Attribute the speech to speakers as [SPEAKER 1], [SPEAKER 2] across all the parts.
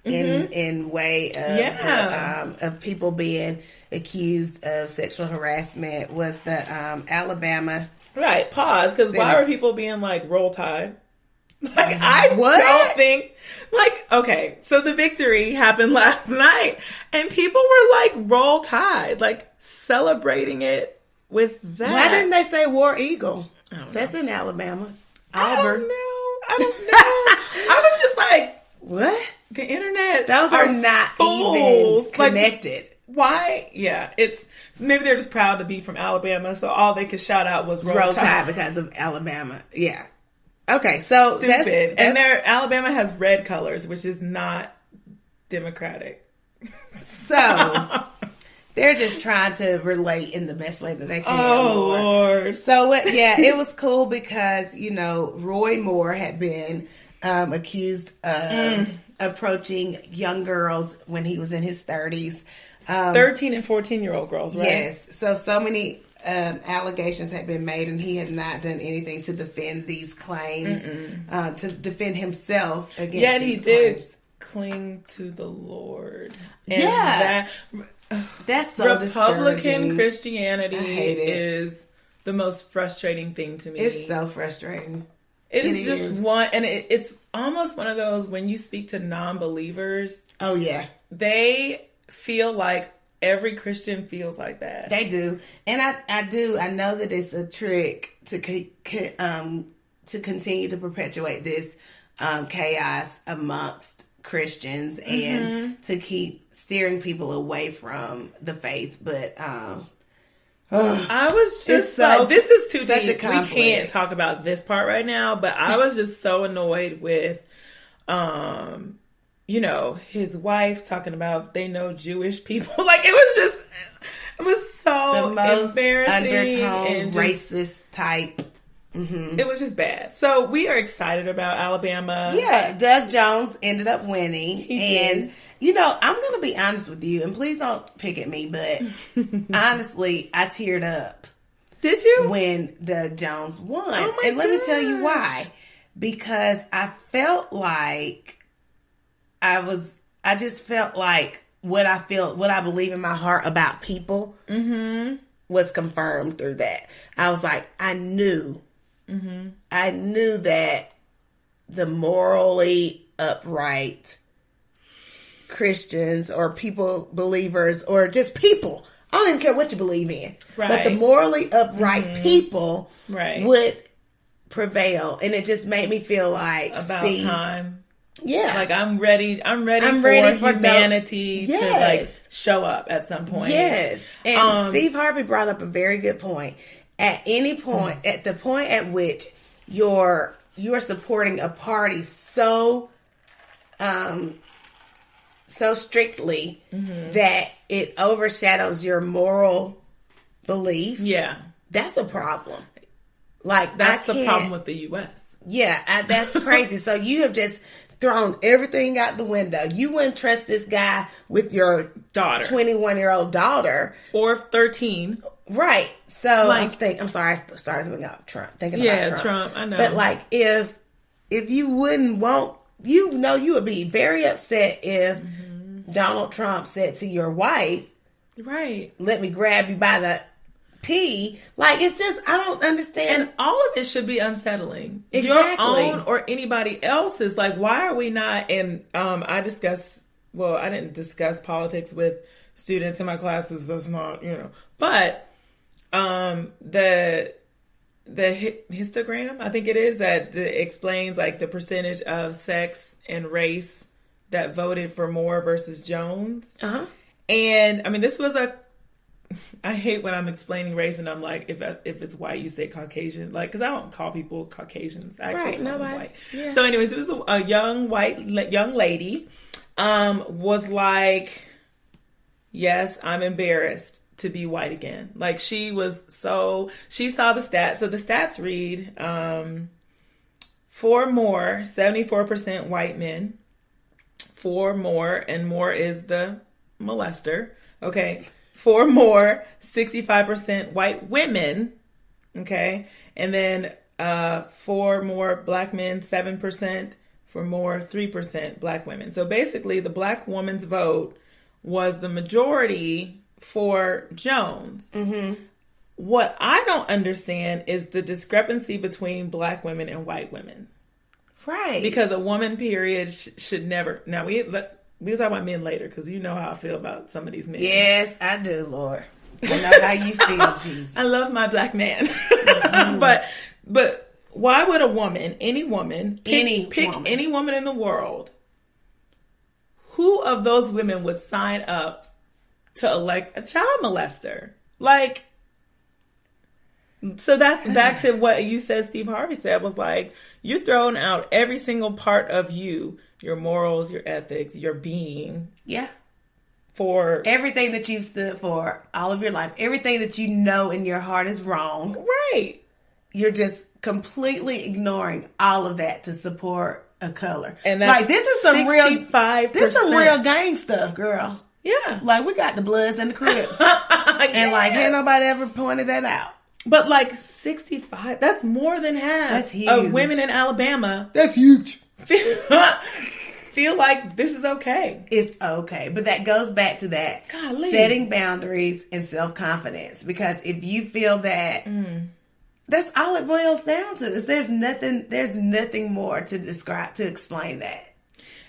[SPEAKER 1] in way of people being accused of sexual harassment was the Alabama.
[SPEAKER 2] Right. Pause. Because why were people being like, Roll Tide? Like, I don't think, like, okay, so the victory happened last night, and people were like, Roll Tide, like, celebrating it with that.
[SPEAKER 1] Why didn't they say War Eagle? That's in Alabama. Auburn.
[SPEAKER 2] I don't know. I was just like,
[SPEAKER 1] what?
[SPEAKER 2] The internet.
[SPEAKER 1] Those are not
[SPEAKER 2] fools.
[SPEAKER 1] Even connected.
[SPEAKER 2] Like, why? Yeah, maybe they're just proud to be from Alabama, so all they could shout out was Roll Tide
[SPEAKER 1] because of Alabama. Yeah. Okay, so
[SPEAKER 2] stupid. And Alabama has red colors, which is not democratic.
[SPEAKER 1] So they're just trying to relate in the best way that they can.
[SPEAKER 2] Oh, Lord.
[SPEAKER 1] So it was cool because, Roy Moore had been accused of approaching young girls when he was in his 30s.
[SPEAKER 2] 13 and 14-year-old girls, right?
[SPEAKER 1] Yes. So many allegations had been made, and he had not done anything to defend these claims, to defend himself against
[SPEAKER 2] Yet
[SPEAKER 1] these
[SPEAKER 2] he did
[SPEAKER 1] claims.
[SPEAKER 2] Cling to the Lord.
[SPEAKER 1] And that's so
[SPEAKER 2] Republican Christianity is the most frustrating thing to me.
[SPEAKER 1] It's so frustrating.
[SPEAKER 2] It is just one, and it's almost one of those when you speak to non-believers.
[SPEAKER 1] Oh yeah,
[SPEAKER 2] they feel like every Christian feels like that.
[SPEAKER 1] They do, and I do. I know that it's a trick to continue to perpetuate this chaos amongst Christians and to keep steering people away from the faith. But I
[SPEAKER 2] was just like, this is too deep. We can't talk about this part right now. But I was just so annoyed with, his wife talking about they know Jewish people. Like it was so
[SPEAKER 1] the most
[SPEAKER 2] embarrassing
[SPEAKER 1] undertone
[SPEAKER 2] and
[SPEAKER 1] racist type.
[SPEAKER 2] It was just bad. So we are excited about Alabama.
[SPEAKER 1] Yeah, Doug Jones ended up winning.
[SPEAKER 2] He did.
[SPEAKER 1] I'm going to be honest with you, and please don't pick at me, but honestly, I teared up.
[SPEAKER 2] Did you?
[SPEAKER 1] When Doug Jones won.
[SPEAKER 2] Oh my
[SPEAKER 1] and let me tell you why. Because I felt like I just felt like what I believe in my heart about people was confirmed through that. I was like, I knew that the morally upright Christians or believers, or just people, I don't even care what you believe in, but the morally upright people would prevail. And it just made me feel like
[SPEAKER 2] about time.
[SPEAKER 1] Yeah.
[SPEAKER 2] Like I'm ready for humanity to like show up at some point.
[SPEAKER 1] Yes. And Steve Harvey brought up a very good point. At any point, at the point at which you're supporting a party so strictly that it overshadows your moral beliefs.
[SPEAKER 2] Yeah.
[SPEAKER 1] That's a problem. Like
[SPEAKER 2] that's the problem with the U.S.
[SPEAKER 1] Yeah, that's crazy. So you have just thrown everything out the window. You wouldn't trust this guy with your
[SPEAKER 2] daughter,
[SPEAKER 1] 21-year-old daughter,
[SPEAKER 2] or 13,
[SPEAKER 1] right? So I'm sorry, I started thinking about Trump.
[SPEAKER 2] Trump. I know,
[SPEAKER 1] but like if you wouldn't want, you would be very upset if Donald Trump said to your wife,
[SPEAKER 2] right,
[SPEAKER 1] "Let me grab you by the pee." Like, it's just, I don't understand.
[SPEAKER 2] And all of it should be unsettling.
[SPEAKER 1] Exactly.
[SPEAKER 2] Your own or anybody else's. Like, why are we not? And I didn't discuss politics with students in my classes. That's not, but the histogram, I think it is, that explains like the percentage of sex and race that voted for Moore versus Jones. And I mean, this was I hate when I'm explaining race and I'm like, if it's white, you say Caucasian, like, because I don't call people Caucasians. I actually call them white. Yeah. So, anyways, it was a young lady, was like, yes, I'm embarrassed to be white again. Like, she saw the stats. So the stats read, for Moore, 74% white men, for Moore, and Moore is the molester. Okay. For Moore, 65% white women, okay? And then for Moore, black men, 7%. for more, 3% black women. So basically, the black woman's vote was the majority for Jones. Mm-hmm. What I don't understand is the discrepancy between black women and white women.
[SPEAKER 1] Right.
[SPEAKER 2] Because a woman, period, should never... Now, we'll talk about men later, because you know how I feel about some of these men.
[SPEAKER 1] Yes, I do, Lord. I know how you feel, Jesus.
[SPEAKER 2] I love my black man. Mm-hmm. But why would a woman, any woman, pick any woman in the world, who of those women would sign up to elect a child molester? Like... So that's back to what you said, Steve Harvey said, was like, you're throwing out every single part of you, your morals, your ethics, your being.
[SPEAKER 1] Yeah.
[SPEAKER 2] For
[SPEAKER 1] everything that you've stood for all of your life, everything that you know in your heart is wrong.
[SPEAKER 2] Right.
[SPEAKER 1] You're just completely ignoring all of that to support a color.
[SPEAKER 2] And that's
[SPEAKER 1] like, this is some
[SPEAKER 2] 65%.
[SPEAKER 1] This is some real gang stuff, girl.
[SPEAKER 2] Yeah.
[SPEAKER 1] Like, we got the Bloods and the Crips. And like, ain't nobody ever pointed that out.
[SPEAKER 2] But like 65, that's more than half
[SPEAKER 1] that's huge.
[SPEAKER 2] Of women in Alabama.
[SPEAKER 1] That's huge.
[SPEAKER 2] Feel like this is okay.
[SPEAKER 1] It's okay. But that goes back to that setting boundaries and self-confidence. Because if you feel that, that's all it boils down to. Is there's nothing more to describe, to explain that.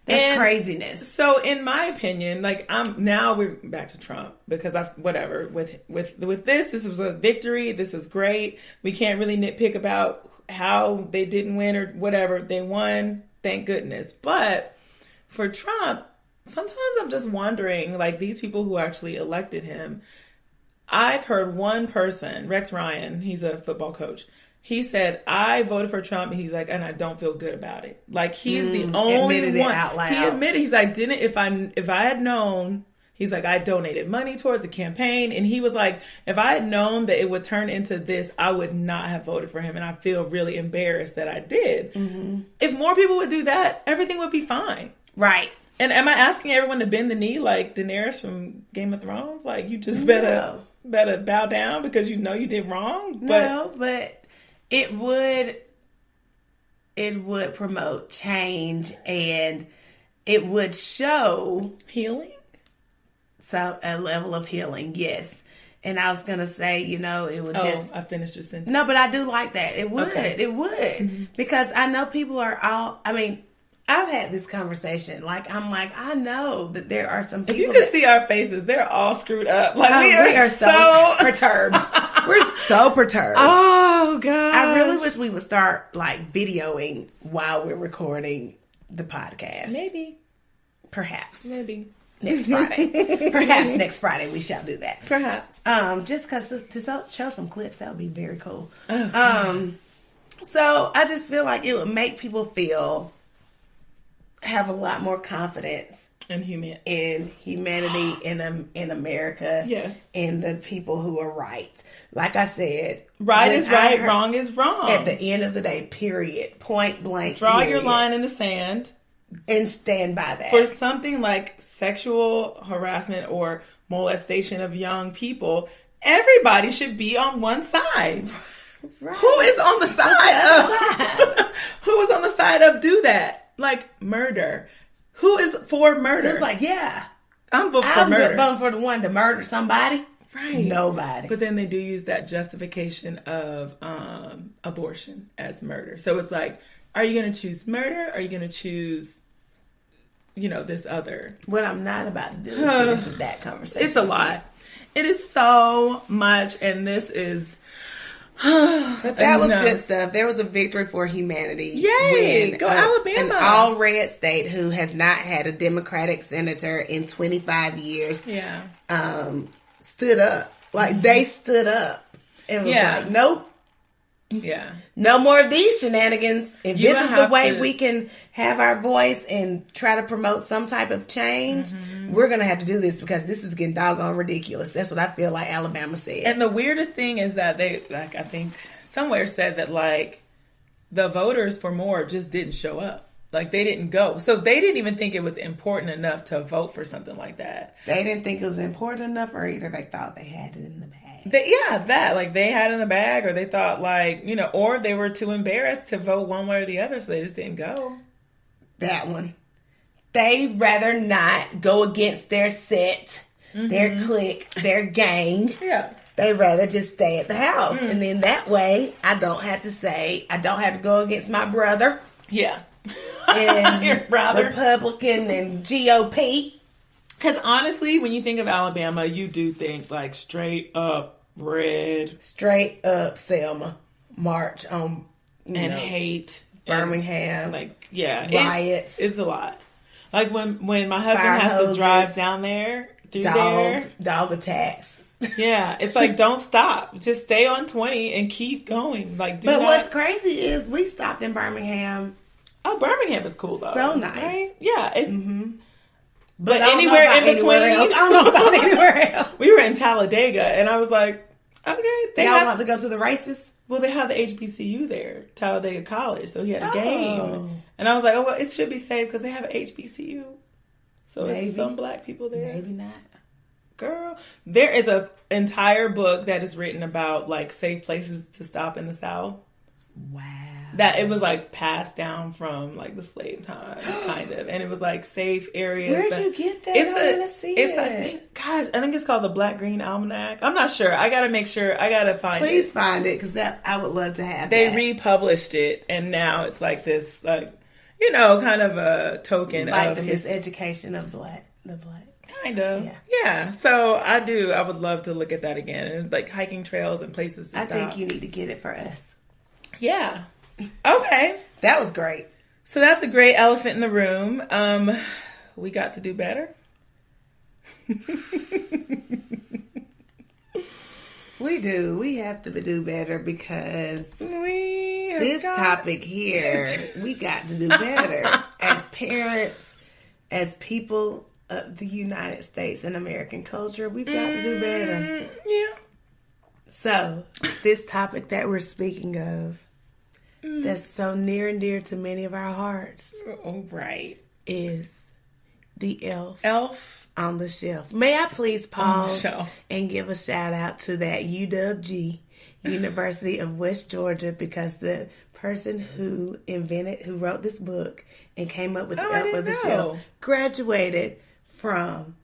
[SPEAKER 1] That's craziness.
[SPEAKER 2] So, in my opinion, like we're back to Trump because with this was a victory. This is great. We can't really nitpick about how they didn't win or whatever. They won, thank goodness. But for Trump, sometimes I'm just wondering, like these people who actually elected him. I've heard one person, Rex Ryan. He's a football coach. He said, I voted for Trump. He's like, and I don't feel good about it. Like, he's the only one.
[SPEAKER 1] Out loud.
[SPEAKER 2] He admitted, he's like, if I had known, he's like, I donated money towards the campaign. And he was like, if I had known that it would turn into this, I would not have voted for him. And I feel really embarrassed that I did. Mm-hmm. If more people would do that, everything would be fine.
[SPEAKER 1] Right.
[SPEAKER 2] And am I asking everyone to bend the knee like Daenerys from Game of Thrones? Like, you just better bow down because you know you did wrong?
[SPEAKER 1] But it would promote change and it would show
[SPEAKER 2] healing.
[SPEAKER 1] So a level of healing, yes. And I was gonna say, it would just.
[SPEAKER 2] I finished your sentence.
[SPEAKER 1] No, but I do like that. It would. Okay. It would. Mm-hmm. Because I know people are all. I mean, I've had this conversation. Like, I'm like, I know that there are some people.
[SPEAKER 2] If you could see our faces, they're all screwed up. Like,
[SPEAKER 1] we are so perturbed. We're so perturbed.
[SPEAKER 2] Oh, God.
[SPEAKER 1] I really wish we would start, like, videoing while we're recording the podcast.
[SPEAKER 2] Maybe.
[SPEAKER 1] Perhaps.
[SPEAKER 2] Maybe.
[SPEAKER 1] Next Friday. Perhaps next Friday we shall do that.
[SPEAKER 2] Perhaps.
[SPEAKER 1] Just because to show some clips, that would be very cool.
[SPEAKER 2] Okay.
[SPEAKER 1] So I just feel like it would make people have a lot more confidence
[SPEAKER 2] in
[SPEAKER 1] humanity in America.
[SPEAKER 2] Yes.
[SPEAKER 1] And the people who are right. Like I said,
[SPEAKER 2] right is right, wrong is wrong.
[SPEAKER 1] At the end of the day, period. Point blank.
[SPEAKER 2] Draw your line in the sand.
[SPEAKER 1] And stand by that.
[SPEAKER 2] For something like sexual harassment or molestation of young people, everybody should be on one side. Right. Who is on the side who is on the side of do that? Like murder. Who is for murder?
[SPEAKER 1] It's like, yeah.
[SPEAKER 2] I'm voting for murder.
[SPEAKER 1] I'm voting for the one to murder somebody.
[SPEAKER 2] Right.
[SPEAKER 1] Nobody.
[SPEAKER 2] But then they do use that justification of abortion as murder. So it's like, are you going to choose murder? Or are you going to choose, this other?
[SPEAKER 1] What I'm not about to do is get into that conversation.
[SPEAKER 2] It's a lot. It is so much. And this is...
[SPEAKER 1] But that was good stuff. There was a victory for humanity.
[SPEAKER 2] Yay! Go Alabama.
[SPEAKER 1] An all-red state who has not had a Democratic senator in 25 years.
[SPEAKER 2] Yeah.
[SPEAKER 1] Stood up. Like, they stood up. And was like, nope.
[SPEAKER 2] Yeah.
[SPEAKER 1] No more of these shenanigans. If this is the way we can have our voice and try to promote some type of change, we're going to have to do this because this is getting doggone ridiculous. That's what I feel like Alabama said.
[SPEAKER 2] And the weirdest thing is that they, I think somewhere said that, the voters for more just didn't show up. Like, they didn't go. So they didn't even think it was important enough to vote for something like that.
[SPEAKER 1] They didn't think it was important enough, or either they thought they had it in the bag.
[SPEAKER 2] They had it in the bag, or they thought or they were too embarrassed to vote one way or the other, so they just didn't go.
[SPEAKER 1] that one. They rather not go against their set, their clique, their gang.
[SPEAKER 2] Yeah.
[SPEAKER 1] They rather just stay at the house. And then that way, I don't have to go against my brother.
[SPEAKER 2] Yeah.
[SPEAKER 1] And
[SPEAKER 2] Your brother.
[SPEAKER 1] Republican and GOP.
[SPEAKER 2] Because honestly, when you think of Alabama, you do think like straight up red.
[SPEAKER 1] Straight up Selma. March on,
[SPEAKER 2] and hate.
[SPEAKER 1] Birmingham.
[SPEAKER 2] And
[SPEAKER 1] riots.
[SPEAKER 2] It's a lot. Like when my husband has to drive down there, through there.
[SPEAKER 1] Dog attacks.
[SPEAKER 2] Yeah, it's like, don't stop. Just stay on 20 and keep going. Like,
[SPEAKER 1] what's crazy is we stopped in Birmingham.
[SPEAKER 2] Oh, Birmingham is cool though.
[SPEAKER 1] So nice.
[SPEAKER 2] Right? Yeah. It's,
[SPEAKER 1] But
[SPEAKER 2] anywhere in between.
[SPEAKER 1] I don't know about anywhere else.
[SPEAKER 2] We were in Talladega, and I was like, okay.
[SPEAKER 1] Y'all want to go to the races?
[SPEAKER 2] Well, they have the HBCU there, Talladega College. So he had a game. And I was like, oh, well, it should be safe because they have an HBCU. So there's some black people there.
[SPEAKER 1] Maybe not.
[SPEAKER 2] Girl, there is an entire book that is written about like safe places to stop in the South.
[SPEAKER 1] Wow.
[SPEAKER 2] That it was like passed down from like the slave time, kind of, and it was like safe areas.
[SPEAKER 1] Where'd you get that? I want to see it.
[SPEAKER 2] I think it's called the Black Green Almanac. I'm not sure. I gotta make sure. I gotta find it.
[SPEAKER 1] Please find it because I would love to have.
[SPEAKER 2] They republished it, and now it's like this, like kind of a token
[SPEAKER 1] like
[SPEAKER 2] of
[SPEAKER 1] the
[SPEAKER 2] his
[SPEAKER 1] miseducation of the black.
[SPEAKER 2] Kind of. Yeah. So I would love to look at that again. And like hiking trails and places to stop.
[SPEAKER 1] I think you need to get it for us.
[SPEAKER 2] Yeah. Okay.
[SPEAKER 1] That was great.
[SPEAKER 2] So that's a great elephant in the room. We got to do better.
[SPEAKER 1] We do. We have to do better because
[SPEAKER 2] this
[SPEAKER 1] topic here, we got to do better. As parents, as people of the United States and American culture, we've got to do better.
[SPEAKER 2] Yeah.
[SPEAKER 1] So, this topic that we're speaking of, that's so near and dear to many of our hearts.
[SPEAKER 2] Oh, right.
[SPEAKER 1] Is the elf.
[SPEAKER 2] Elf
[SPEAKER 1] on the shelf. May I please pause and give a shout out to that UW, University of West Georgia, because the person who wrote this book and came up with the elf on the shelf graduated from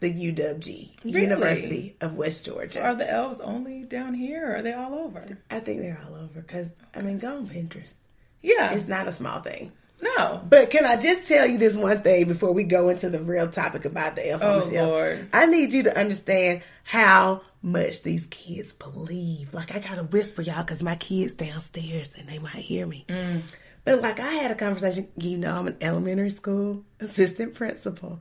[SPEAKER 1] the UW, University of West Georgia.
[SPEAKER 2] So are the elves only down here or are they all over?
[SPEAKER 1] I think they're all over because, go on Pinterest.
[SPEAKER 2] Yeah.
[SPEAKER 1] It's not a small thing.
[SPEAKER 2] No.
[SPEAKER 1] But can I just tell you this one thing before we go into the real topic about the elf on the shelf?
[SPEAKER 2] Lord.
[SPEAKER 1] I need you to understand how much these kids believe. Like, I got to whisper, y'all, because my kid's downstairs and they might hear me. But, like, I had a conversation. I'm an elementary school assistant principal.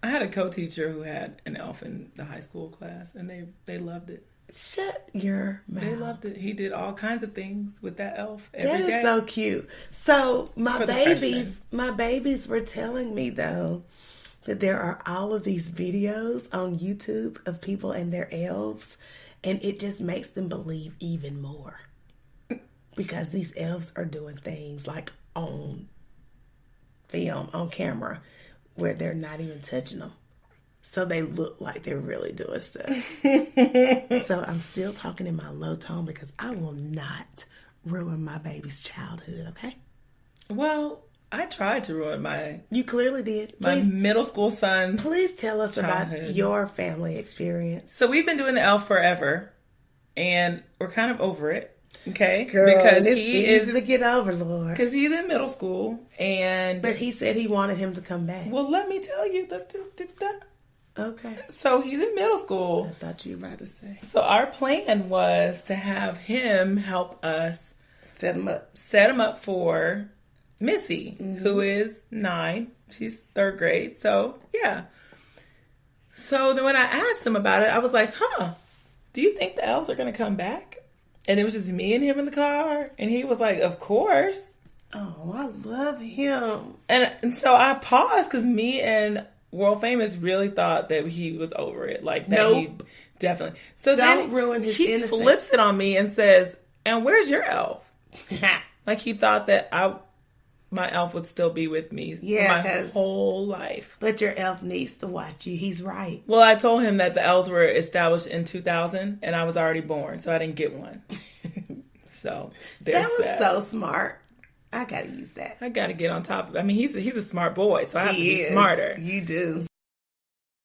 [SPEAKER 2] I had a co-teacher who had an elf in the high school class, and they loved it.
[SPEAKER 1] Shut your mouth.
[SPEAKER 2] They loved it. He did all kinds of things with that elf every day.
[SPEAKER 1] That is so cute. So my babies were telling me though that there are all of these videos on YouTube of people and their elves, and it just makes them believe even more because these elves are doing things like on film, on camera, where they're not even touching them. So they look like they're really doing stuff. So I'm still talking in my low tone because I will not ruin my baby's childhood, okay?
[SPEAKER 2] Well, I tried to ruin my...
[SPEAKER 1] You clearly did.
[SPEAKER 2] My middle school son's
[SPEAKER 1] Please tell us
[SPEAKER 2] childhood.
[SPEAKER 1] About your family experience.
[SPEAKER 2] So we've been doing the elf forever, and we're kind of over it, okay?
[SPEAKER 1] Girl, because it's easy to get over, Lord.
[SPEAKER 2] Because he's in middle school, and...
[SPEAKER 1] But he said he wanted him to come back.
[SPEAKER 2] Well, let me tell you.
[SPEAKER 1] Okay.
[SPEAKER 2] So he's in middle school.
[SPEAKER 1] I thought you were about to say.
[SPEAKER 2] So our plan was to have him help us
[SPEAKER 1] set him up
[SPEAKER 2] for Missy, who is 9. She's 3rd grade. So yeah. So then when I asked him about it, I was like, do you think the elves are going to come back? And it was just me and him in the car. And he was like, of course.
[SPEAKER 1] Oh, I love him.
[SPEAKER 2] And so I paused because me and World Famous really thought that he was over it. Like that he definitely. So
[SPEAKER 1] don't ruin his innocence.
[SPEAKER 2] He flips it on me and says, and where's your elf? Like he thought that my elf would still be with me my whole life.
[SPEAKER 1] But your elf needs to watch you. He's right.
[SPEAKER 2] Well, I told him that the elves were established in 2000 and I was already born, so I didn't get one. So
[SPEAKER 1] that was so smart. I gotta use that.
[SPEAKER 2] I gotta get on top of it. I mean, he's a smart boy, so I have to be smarter.
[SPEAKER 1] You do.